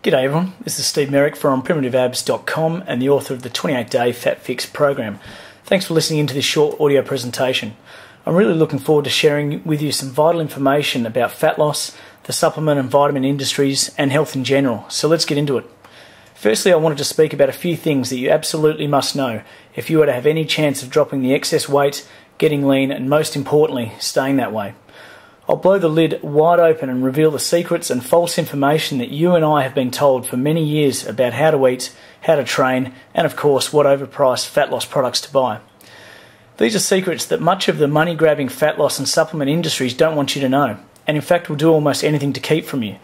G'day everyone, this is Steve Merrick from primitiveabs.com and the author of the 28-Day Fat Fix program. Thanks for listening into this short audio presentation. I'm really looking forward to sharing with you some vital information about fat loss, the supplement and vitamin industries and health in general. So let's get into it. Firstly, I wanted to speak about a few things that you absolutely must know if you were to have any chance of dropping the excess weight, getting lean and most importantly, staying that way. I'll blow the lid wide open and reveal the secrets and false information that you and I have been told for many years about how to eat, how to train, and of course what overpriced fat loss products to buy. These are secrets that much of the money-grabbing fat loss and supplement industries don't want you to know, and in fact will do almost anything to keep from you.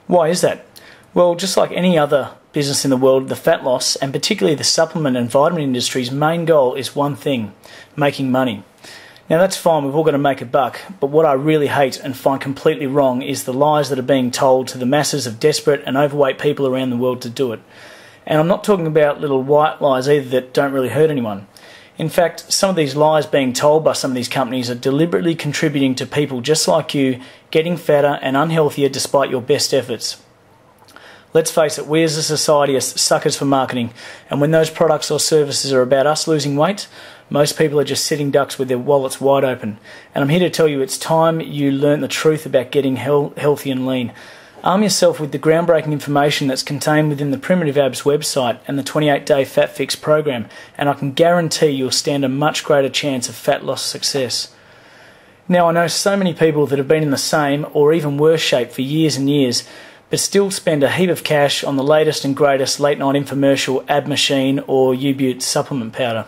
Why is that? Well, just like any other business in the world, the fat loss and particularly the supplement and vitamin industry's main goal is one thing: making money. Now that's fine, we've all got to make a buck, but what I really hate and find completely wrong is the lies that are being told to the masses of desperate and overweight people around the world to do it. And I'm not talking about little white lies either that don't really hurt anyone. In fact, some of these lies being told by some of these companies are deliberately contributing to people just like you getting fatter and unhealthier despite your best efforts. Let's face it, we as a society are suckers for marketing, and when those products or services are about us losing weight, most people are just sitting ducks with their wallets wide open. And I'm here to tell you it's time you learn the truth about getting healthy and lean. Arm yourself with the groundbreaking information that's contained within the Primitive Abs website and the 28-Day Fat Fix program, and I can guarantee you'll stand a much greater chance of fat loss success. Now, I know so many people that have been in the same or even worse shape for years and years, but still spend a heap of cash on the latest and greatest late-night infomercial ab machine or U-Butte supplement powder.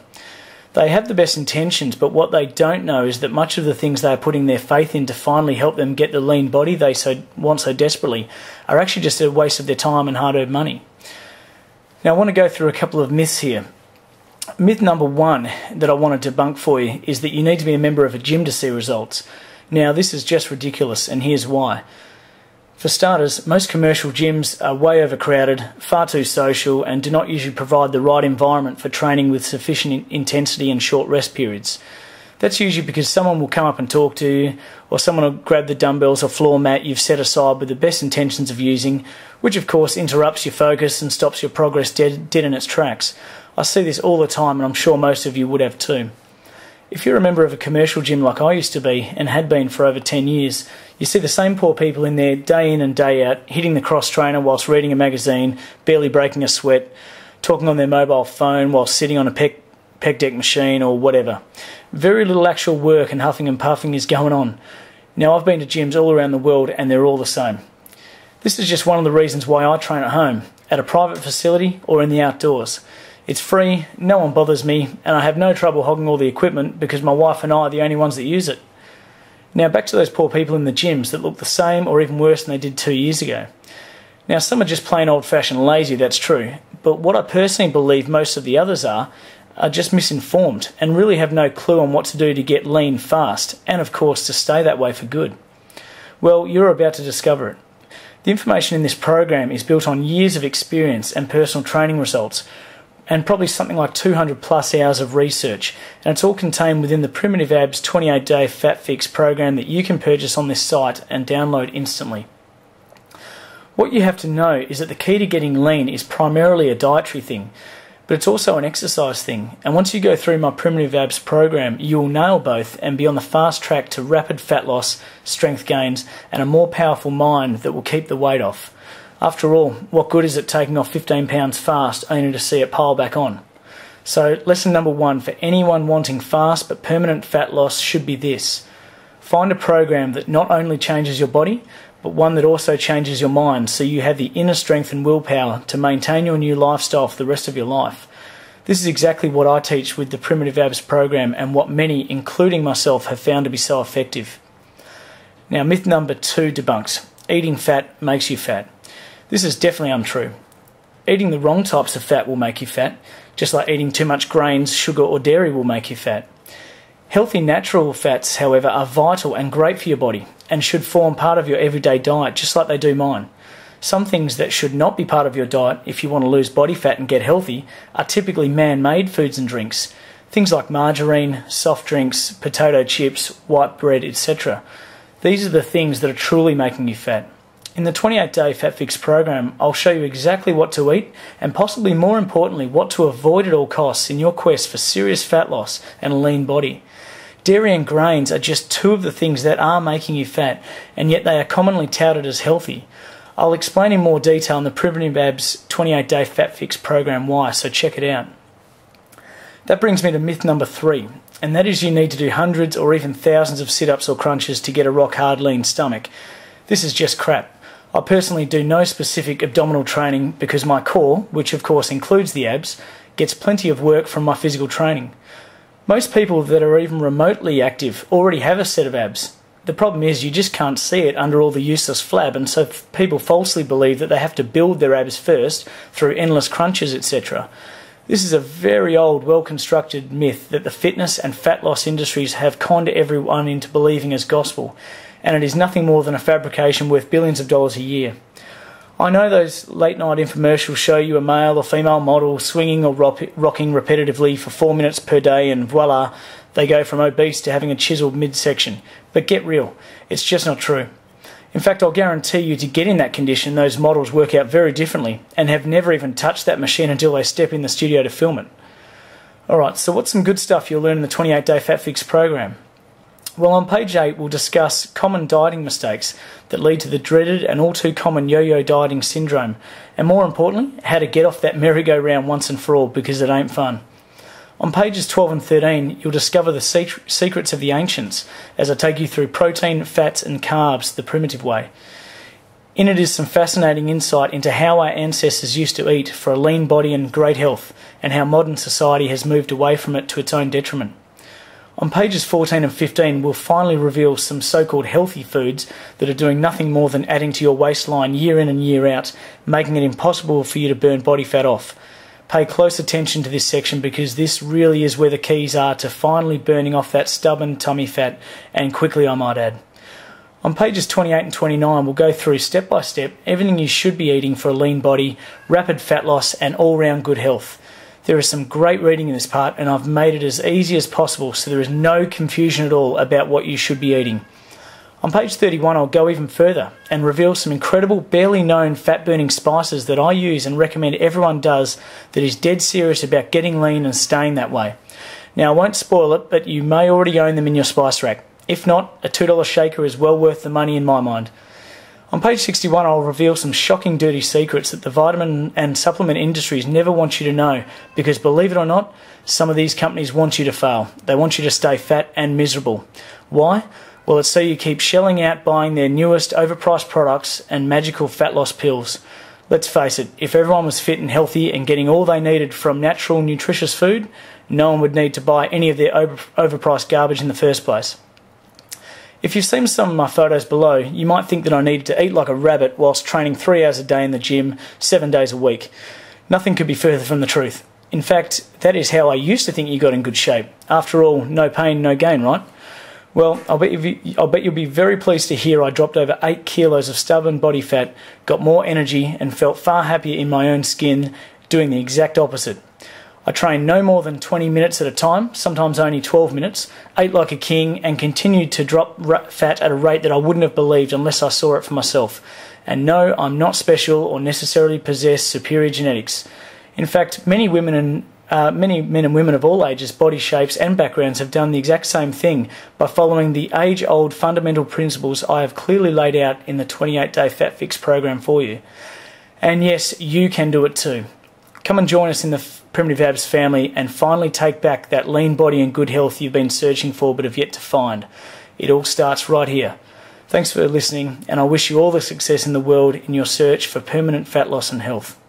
They have the best intentions, but what they don't know is that much of the things they are putting their faith in to finally help them get the lean body they want so desperately are actually just a waste of their time and hard-earned money. Now I want to go through a couple of myths here. Myth number one that I want to debunk for you is that you need to be a member of a gym to see results. Now this is just ridiculous, and here's why. For starters, most commercial gyms are way overcrowded, far too social, and do not usually provide the right environment for training with sufficient intensity and short rest periods. That's usually because someone will come up and talk to you, or someone will grab the dumbbells or floor mat you've set aside with the best intentions of using, which of course interrupts your focus and stops your progress dead in its tracks. I see this all the time, and I'm sure most of you would have too. If you're a member of a commercial gym like I used to be, and had been for over 10 years, you see the same poor people in there day in and day out, hitting the cross trainer whilst reading a magazine, barely breaking a sweat, talking on their mobile phone while sitting on a pec deck machine or whatever. Very little actual work and huffing and puffing is going on. Now, I've been to gyms all around the world and they're all the same. This is just one of the reasons why I train at home, at a private facility or in the outdoors. It's free, no one bothers me, and I have no trouble hogging all the equipment because my wife and I are the only ones that use it. Now back to those poor people in the gyms that look the same or even worse than they did 2 years ago. Now some are just plain old-fashioned lazy, that's true, but what I personally believe most of the others are just misinformed and really have no clue on what to do to get lean fast and of course to stay that way for good. Well, you're about to discover it. The information in this program is built on years of experience and personal training results, and probably something like 200 plus hours of research, and it's all contained within the Primitive Abs 28-Day Fat Fix program that you can purchase on this site and download instantly. What you have to know is that the key to getting lean is primarily a dietary thing, but it's also an exercise thing, and once you go through my Primitive Abs program, you will nail both and be on the fast track to rapid fat loss, strength gains, and a more powerful mind that will keep the weight off. After all, what good is it taking off 15 pounds fast only to see it pile back on? So lesson number one for anyone wanting fast but permanent fat loss should be this: find a program that not only changes your body, but one that also changes your mind so you have the inner strength and willpower to maintain your new lifestyle for the rest of your life. This is exactly what I teach with the Primitive Abs program and what many, including myself, have found to be so effective. Now myth number two debunks: eating fat makes you fat. This is definitely untrue. Eating the wrong types of fat will make you fat, just like eating too much grains, sugar or dairy will make you fat. Healthy natural fats, however, are vital and great for your body and should form part of your everyday diet, just like they do mine. Some things that should not be part of your diet if you want to lose body fat and get healthy are typically man-made foods and drinks. Things like margarine, soft drinks, potato chips, white bread, etc. These are the things that are truly making you fat. In the 28-day Fat Fix program, I'll show you exactly what to eat and possibly more importantly what to avoid at all costs in your quest for serious fat loss and a lean body. Dairy and grains are just two of the things that are making you fat, and yet they are commonly touted as healthy. I'll explain in more detail in the Primitive Abs 28-day Fat Fix program why, so check it out. That brings me to myth number 3, and that is you need to do hundreds or even thousands of sit-ups or crunches to get a rock-hard lean stomach. This is just crap. I personally do no specific abdominal training because my core, which of course includes the abs, gets plenty of work from my physical training. Most people that are even remotely active already have a set of abs. The problem is you just can't see it under all the useless flab, and so people falsely believe that they have to build their abs first through endless crunches, etc. This is a very old, well-constructed myth that the fitness and fat loss industries have conned everyone into believing as gospel, and it is nothing more than a fabrication worth billions of dollars a year. I know those late-night infomercials show you a male or female model swinging or rocking repetitively for 4 minutes per day and voila, they go from obese to having a chiseled midsection. But get real, it's just not true. In fact, I'll guarantee you to get in that condition, those models work out very differently and have never even touched that machine until they step in the studio to film it. Alright, so what's some good stuff you'll learn in the 28-day Fat Fix program? Well, on page 8 we'll discuss common dieting mistakes that lead to the dreaded and all too common yo-yo dieting syndrome, and more importantly, how to get off that merry-go-round once and for all, because it ain't fun. On pages 12 and 13 you'll discover the secrets of the ancients as I take you through protein, fats and carbs the primitive way. In it is some fascinating insight into how our ancestors used to eat for a lean body and great health, and how modern society has moved away from it to its own detriment. On pages 14 and 15 we'll finally reveal some so-called healthy foods that are doing nothing more than adding to your waistline year in and year out, making it impossible for you to burn body fat off. Pay close attention to this section because this really is where the keys are to finally burning off that stubborn tummy fat, and quickly I might add. On pages 28 and 29 we'll go through step by step everything you should be eating for a lean body, rapid fat loss and all-round good health. There is some great reading in this part and I've made it as easy as possible so there is no confusion at all about what you should be eating. On page 31 I'll go even further and reveal some incredible barely known fat burning spices that I use and recommend everyone does that is dead serious about getting lean and staying that way. Now I won't spoil it, but you may already own them in your spice rack. If not, a $2 shaker is well worth the money in my mind. On page 61 I'll reveal some shocking dirty secrets that the vitamin and supplement industries never want you to know, because believe it or not, some of these companies want you to fail. They want you to stay fat and miserable. Why? Well, it's so you keep shelling out buying their newest overpriced products and magical fat loss pills. Let's face it, if everyone was fit and healthy and getting all they needed from natural nutritious food, no one would need to buy any of their overpriced garbage in the first place. If you've seen some of my photos below, you might think that I needed to eat like a rabbit whilst training 3 hours a day in the gym, 7 days a week. Nothing could be further from the truth. In fact, that is how I used to think you got in good shape. After all, no pain, no gain, right? Well, I'll bet you'll be very pleased to hear I dropped over 8 kilos of stubborn body fat, got more energy and felt far happier in my own skin, doing the exact opposite. I trained no more than 20 minutes at a time, sometimes only 12 minutes, ate like a king and continued to drop fat at a rate that I wouldn't have believed unless I saw it for myself. And no, I'm not special or necessarily possess superior genetics. In fact, many men and women of all ages, body shapes and backgrounds have done the exact same thing by following the age-old fundamental principles I have clearly laid out in the 28-day Fat Fix program for you. And yes, you can do it too. Come and join us in the Primitive Abs family and finally take back that lean body and good health you've been searching for but have yet to find. It all starts right here. Thanks for listening, and I wish you all the success in the world in your search for permanent fat loss and health.